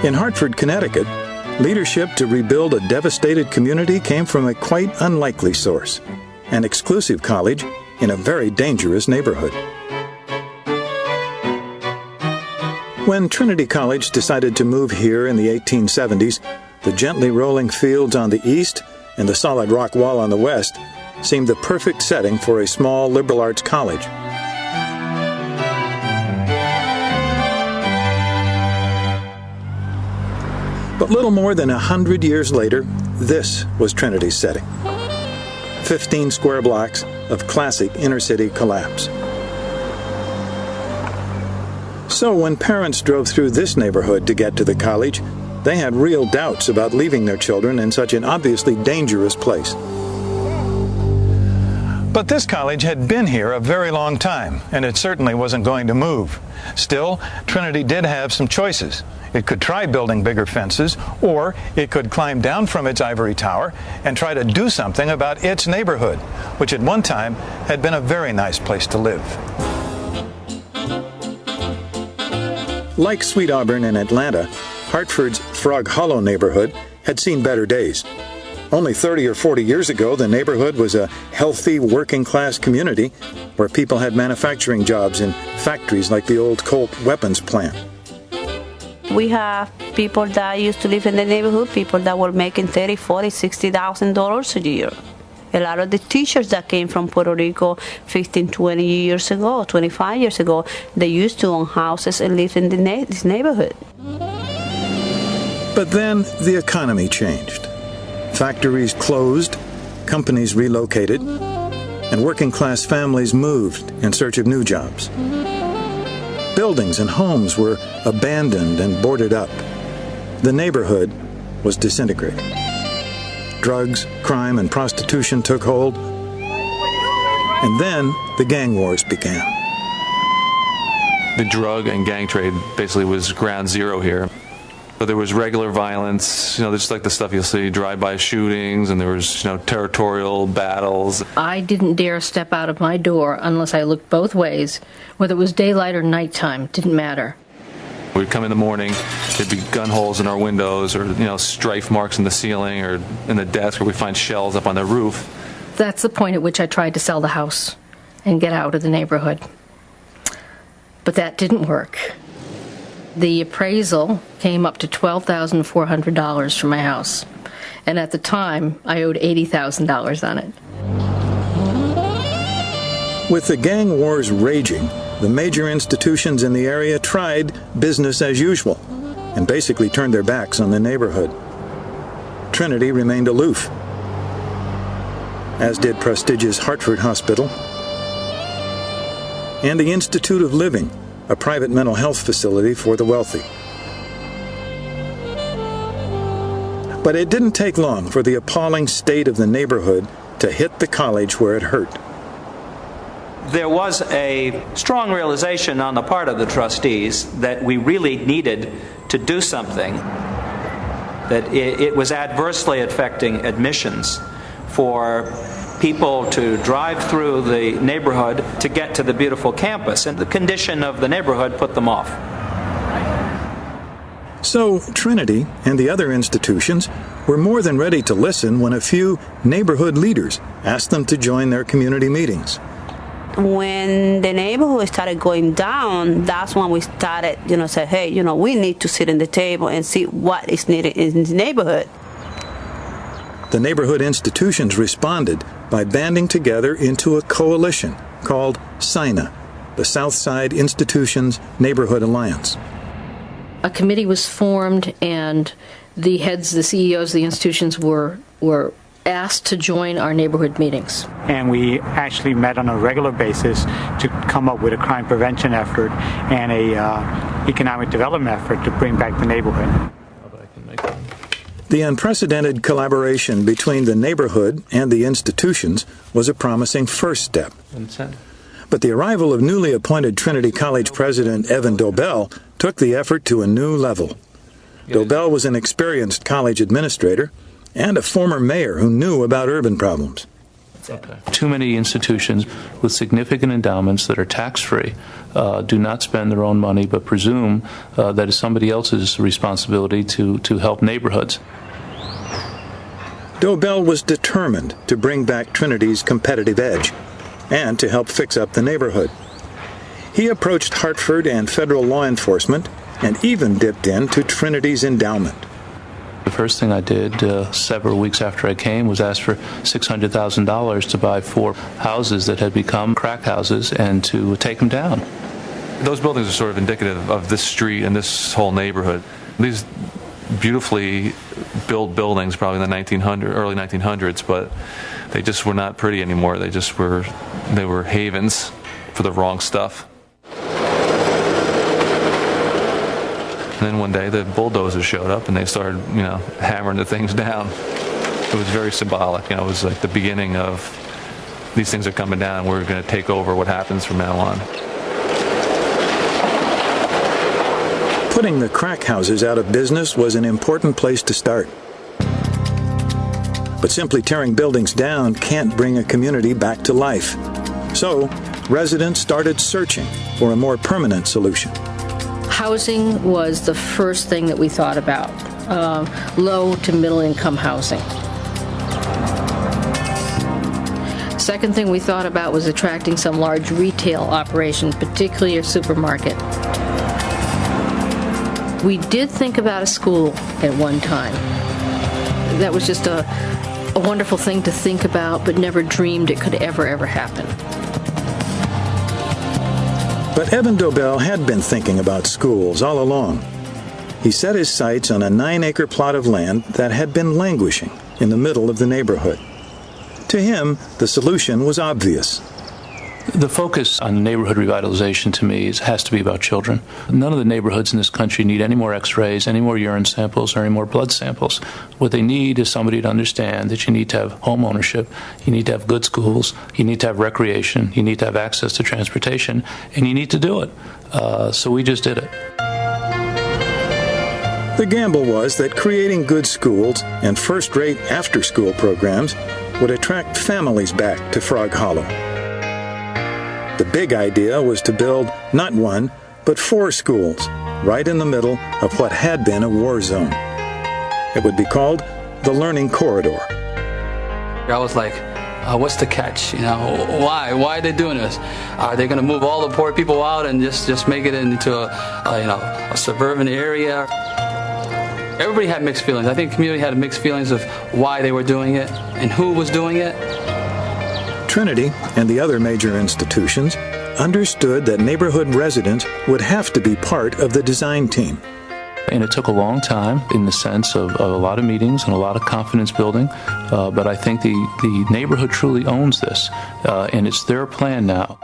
In Hartford, Connecticut, leadership to rebuild a devastated community came from a quite unlikely source, an exclusive college in a very dangerous neighborhood. When Trinity College decided to move here in the 1870s, the gently rolling fields on the east and the solid rock wall on the west seemed the perfect setting for a small liberal arts college. But little more than 100 years later, this was Trinity's setting. 15 square blocks of classic inner-city collapse. So when parents drove through this neighborhood to get to the college, they had real doubts about leaving their children in such an obviously dangerous place. But this college had been here a very long time, and it certainly wasn't going to move. Still, Trinity did have some choices. It could try building bigger fences, or it could climb down from its ivory tower and try to do something about its neighborhood, which at one time had been a very nice place to live. Like Sweet Auburn and Atlanta, Hartford's Frog Hollow neighborhood had seen better days. Only 30 or 40 years ago, the neighborhood was a healthy, working-class community where people had manufacturing jobs in factories like the old Colt weapons plant. We have people that used to live in the neighborhood, people that were making $30,000, $40,000, $60,000 a year. A lot of the teachers that came from Puerto Rico 15, 20 years ago, 25 years ago, they used to own houses and live in this neighborhood. But then the economy changed. Factories closed, companies relocated, and working-class families moved in search of new jobs. Buildings and homes were abandoned and boarded up. The neighborhood was disintegrating. Drugs, crime, and prostitution took hold. And then the gang wars began. The drug and gang trade basically was ground zero here. But there was regular violence, just like the stuff you'll see, drive-by shootings, and there was, territorial battles. I didn't dare step out of my door unless I looked both ways. Whether it was daylight or nighttime, didn't matter. We'd come in the morning, there'd be gun holes in our windows, or, strife marks in the ceiling, or in the desk, or we'd find shells up on the roof. That's the point at which I tried to sell the house and get out of the neighborhood. But that didn't work. The appraisal came up to $12,400 for my house. And at the time, I owed $80,000 on it. With the gang wars raging, the major institutions in the area tried business as usual and basically turned their backs on the neighborhood. Trinity remained aloof, as did prestigious Hartford Hospital and the Institute of Living, a private mental health facility for the wealthy. But it didn't take long for the appalling state of the neighborhood to hit the college where it hurt. There was a strong realization on the part of the trustees that we really needed to do something, that it was adversely affecting admissions for people to drive through the neighborhood to get to the beautiful campus, and the condition of the neighborhood put them off. So Trinity and the other institutions were more than ready to listen when a few neighborhood leaders asked them to join their community meetings. When the neighborhood started going down, that's when we started, say, hey, we need to sit at the table and see what is needed in the neighborhood. The neighborhood institutions responded by banding together into a coalition called SINA, the Southside Institutions Neighborhood Alliance. A committee was formed, and the heads, the CEOs of the institutions were asked to join our neighborhood meetings. And we actually met on a regular basis to come up with a crime prevention effort and a economic development effort to bring back the neighborhood. The unprecedented collaboration between the neighborhood and the institutions was a promising first step. But the arrival of newly appointed Trinity College President Evan Dobell took the effort to a new level. Dobell was an experienced college administrator and a former mayor who knew about urban problems. Okay. Too many institutions with significant endowments that are tax-free do not spend their own money but presume that it's somebody else's responsibility to help neighborhoods. Dobell was determined to bring back Trinity's competitive edge and to help fix up the neighborhood. He approached Hartford and federal law enforcement and even dipped into Trinity's endowment. The first thing I did several weeks after I came was ask for $600,000 to buy 4 houses that had become crack houses and to take them down. Those buildings are sort of indicative of this street and this whole neighborhood. These beautifully built buildings, probably in the early 1900s, but they just were not pretty anymore. They were havens for the wrong stuff. And then one day the bulldozers showed up and they started, hammering the things down. It was very symbolic. It was like the beginning of these things are coming down and we're going to take over what happens from now on. Putting the crack houses out of business was an important place to start. But simply tearing buildings down can't bring a community back to life. So, residents started searching for a more permanent solution. Housing was the first thing that we thought about, low to middle income housing. Second thing we thought about was attracting some large retail operation, particularly a supermarket. We did think about a school at one time. That was just a wonderful thing to think about, but never dreamed it could ever happen. But Evan Dobell had been thinking about schools all along. He set his sights on a 9-acre plot of land that had been languishing in the middle of the neighborhood. To him, the solution was obvious. The focus on neighborhood revitalization to me has to be about children. None of the neighborhoods in this country need any more x-rays, any more urine samples, or any more blood samples. What they need is somebody to understand that you need to have home ownership, you need to have good schools, you need to have recreation, you need to have access to transportation, and you need to do it. So we just did it. The gamble was that creating good schools and first-rate after-school programs would attract families back to Frog Hollow. The big idea was to build not 1, but 4 schools, right in the middle of what had been a war zone. It would be called the Learning Corridor. I was like, what's the catch? Why are they doing this? Are they going to move all the poor people out and just make it into a suburban area? Everybody had mixed feelings. I think the community had mixed feelings of why they were doing it and who was doing it. Trinity and the other major institutions understood that neighborhood residents would have to be part of the design team. And it took a long time in the sense of a lot of meetings and a lot of confidence building, but I think the neighborhood truly owns this, and it's their plan now.